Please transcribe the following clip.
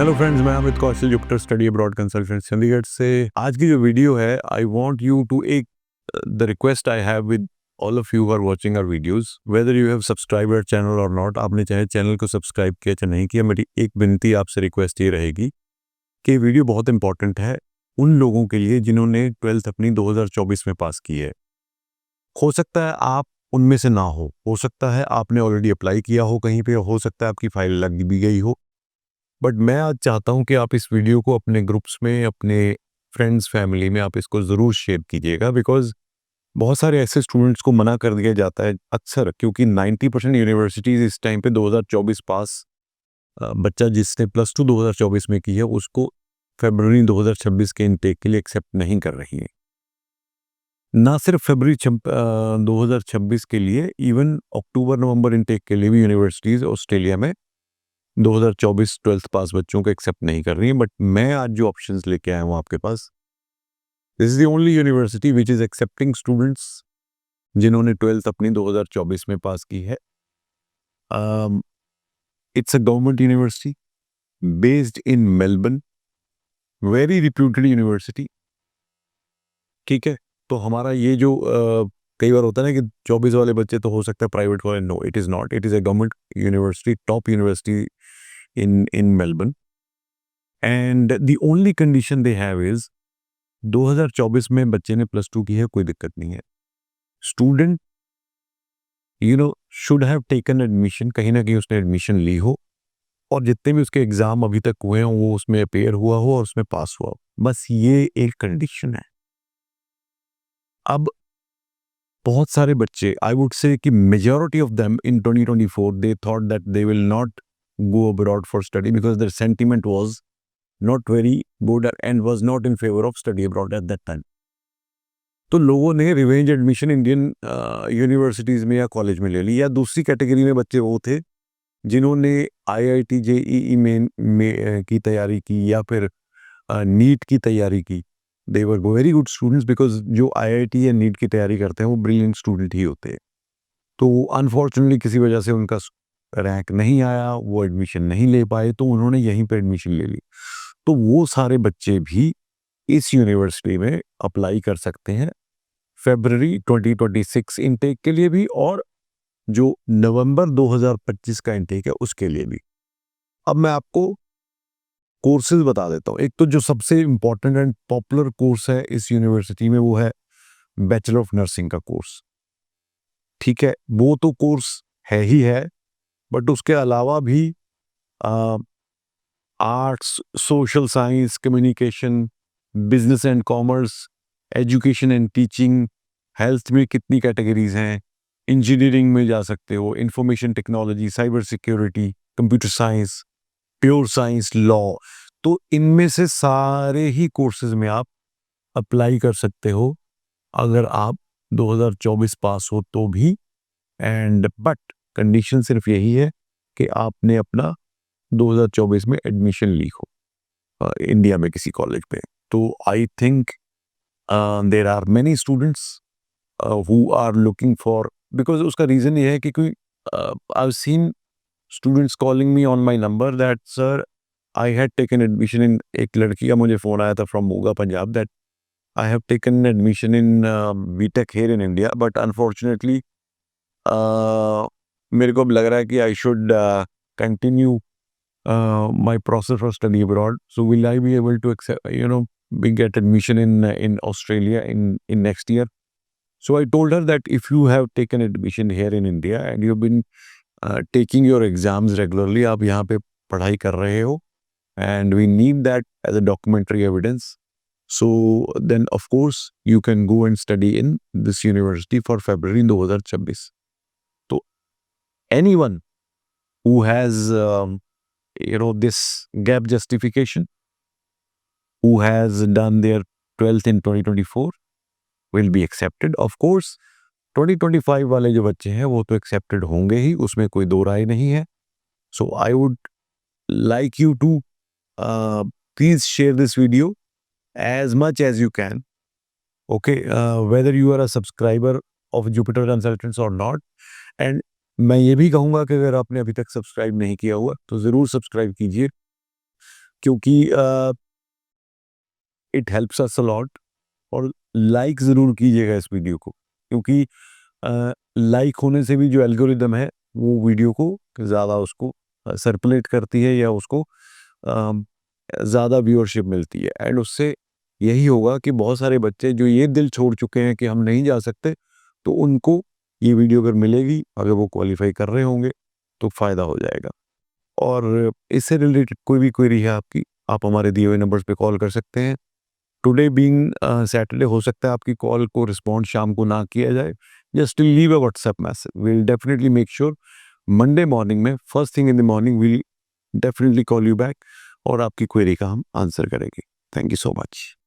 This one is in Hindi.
हेलो फ्रेंड्स, मैं Amit Kaushal, Jupiter study abroad consultant Chandigarh से। आज की जो वीडियो है, आई वांट यू टू एक the request I have with all of you are watching our videos, whether you have subscribe our channel और नॉट। आपने चाहे चैनल को सब्सक्राइब किया चाहे नहीं किया, मेरी एक विनती आपसे, रिक्वेस्ट ये रहेगी कि वीडियो बहुत इंपॉर्टेंट है उन लोगों के लिए जिन्होंने 12th अपनी 2024 में पास की है। हो सकता है आप उनमें से ना हो सकता है आपने ऑलरेडी अप्लाई किया हो कहीं पे, हो सकता है आपकी फाइल लग भी गई हो। बट मैं आज चाहता हूं कि आप इस वीडियो को अपने ग्रुप्स में, अपने फ्रेंड्स फैमिली में आप इसको ज़रूर शेयर कीजिएगा, बिकॉज बहुत सारे ऐसे स्टूडेंट्स को मना कर दिया जाता है अक्सर, क्योंकि 90% यूनिवर्सिटीज़ इस टाइम पे 2024 पास बच्चा जिसने +2 2024 में की है उसको फरवरी 2026 के इनटेक के लिए एक्सेप्ट नहीं कर रही है। ना सिर्फ फरवरी 2026 के लिए, इवन अक्टूबर नवंबर इनटेक के लिए भी यूनिवर्सिटीज़ ऑस्ट्रेलिया में 2024 12th पास बच्चों को एक्सेप्ट नहीं कर रही है। बट मैं आज जो ऑप्शंस लेके आया हूँ आपके पास, this is the only university which is accepting students जिन्होंने 12th अपनी 2024 में पास की है। It's a government university based in Melbourne, very reputed university. ठीक है, तो हमारा ये जो कई बार होता है ना कि 24 वाले बच्चे तो हो सकता है private college, no it is not, it is a government university, top university in Melbourne, and the only condition they have is 2024 में बच्चे ने +2 की है, कोई दिक्कत नहीं है। Student should have taken admission, कहीं ना कहीं उसने एडमिशन ली हो और जितने भी उसके एग्जाम अभी तक हुए हों वो उसमें अपेयर हुआ हो और उसमें पास हुआ हो, बस ये एक कंडीशन है। अब बहुत सारे बच्चे, आई वुड से कि majority of them in 2024 they thought that they will not go abroad for study because their sentiment was not very good and was not in favor of study abroad at that time. तो लोगों ने रिवेंज एडमिशन इंडियन यूनिवर्सिटीज़ में या कॉलेज में ले ली। या दूसरी कैटेगरी में बच्चे वो थे जिन्होंने IIT JEE में की तैयारी की या फिर नीट की तैयारी की। They were very good students, because जो IIT या नीट की तैयारी करते हैं वो ब्रिलियंट स्टूडेंट ही होते हैं। तो अनफॉर्चुनेटली किसी वजह से उनका रैंक नहीं आया, वो एडमिशन नहीं ले पाए, तो उन्होंने यहीं पे एडमिशन ले ली। तो वो सारे बच्चे भी इस यूनिवर्सिटी में अप्लाई कर सकते हैं फरवरी 2026 इनटेक के लिए भी, और जो नवंबर 2025 का इनटेक है उसके लिए भी। अब मैं आपको कोर्सेज बता देता हूँ। एक तो जो सबसे इम्पोर्टेंट एंड पॉपुलर कोर्स है इस यूनिवर्सिटी में वो है बैचलर ऑफ नर्सिंग का कोर्स। ठीक है, वो तो कोर्स है ही है, बट उसके अलावा भी arts, social science, communication, business and commerce, education and teaching, health में कितनी कैटेगरीज हैं, इंजीनियरिंग में जा सकते हो, information technology, cyber security, computer science, pure science, law. तो इनमें से सारे ही कोर्सेज में आप अप्लाई कर सकते हो अगर आप 2024 पास हो तो भी। एंड बट कंडीशन सिर्फ यही है कि आपने अपना 2024 में एडमिशन ली हो इंडिया में किसी कॉलेज में। तो I think there are many students who are looking for, because उसका रीज़न ये है कि कोई I have seen students calling me on my number that sir I had taken admission in, एक लड़की का मुझे फ़ोन आया था from Moga Punjab, that I have taken admission in BTech here in India, but unfortunately मेरे को अब लग रहा है कि I should continue my process for study abroad. So will I be able to accept, we get admission in Australia in next year? So I told her that if you have taken admission here in India and you've been taking your exams regularly, आप यहाँ पे पढ़ाई कर रहे हो, and we need that as a documentary evidence. So then of course you can go and study in this university for February 2026. So anyone who has this gap justification, who has done their 12th in 2024 will be accepted. Of course 2025 वाले जो बच्चे हैं वो तो accepted होंगे ही, उसमें कोई दो राय नहीं है। So I would like you to please share this video as much as you can. Okay, whether you are a subscriber of Jupiter Consultants or not. And मैं ये भी कहूँगा कि अगर आपने अभी तक सब्सक्राइब नहीं किया हुआ तो ज़रूर सब्सक्राइब कीजिए। क्योंकि it helps us a lot. और लाइक ज़रूर कीजिएगा इस वीडियो को, क्योंकि लाइक होने से भी जो एल्गोरिदम है वो वीडियो को ज़्यादा उसको सर्कुलेट करती है या उसको ज़्यादा व्यूअरशिप मिलती है। एंड उससे यही होगा कि बहुत सारे बच्चे जो ये दिल छोड़ चुके हैं कि हम नहीं जा सकते, तो उनको ये वीडियो अगर मिलेगी, अगर वो क्वालिफाई कर रहे होंगे, तो फ़ायदा हो जाएगा। और इससे रिलेटेड कोई भी क्वेरी है आपकी, आप हमारे दिए हुए नंबर्स पे कॉल कर सकते हैं। टुडे बीइंग सैटरडे, हो सकता है आपकी कॉल को रिस्पॉन्ड शाम को ना किया जाए। Just leave a WhatsApp message, we will definitely make sure Monday morning में, first thing in the morning, we will definitely call you back और आपकी क्वेरी का हम आंसर करेंगे। Thank you so much.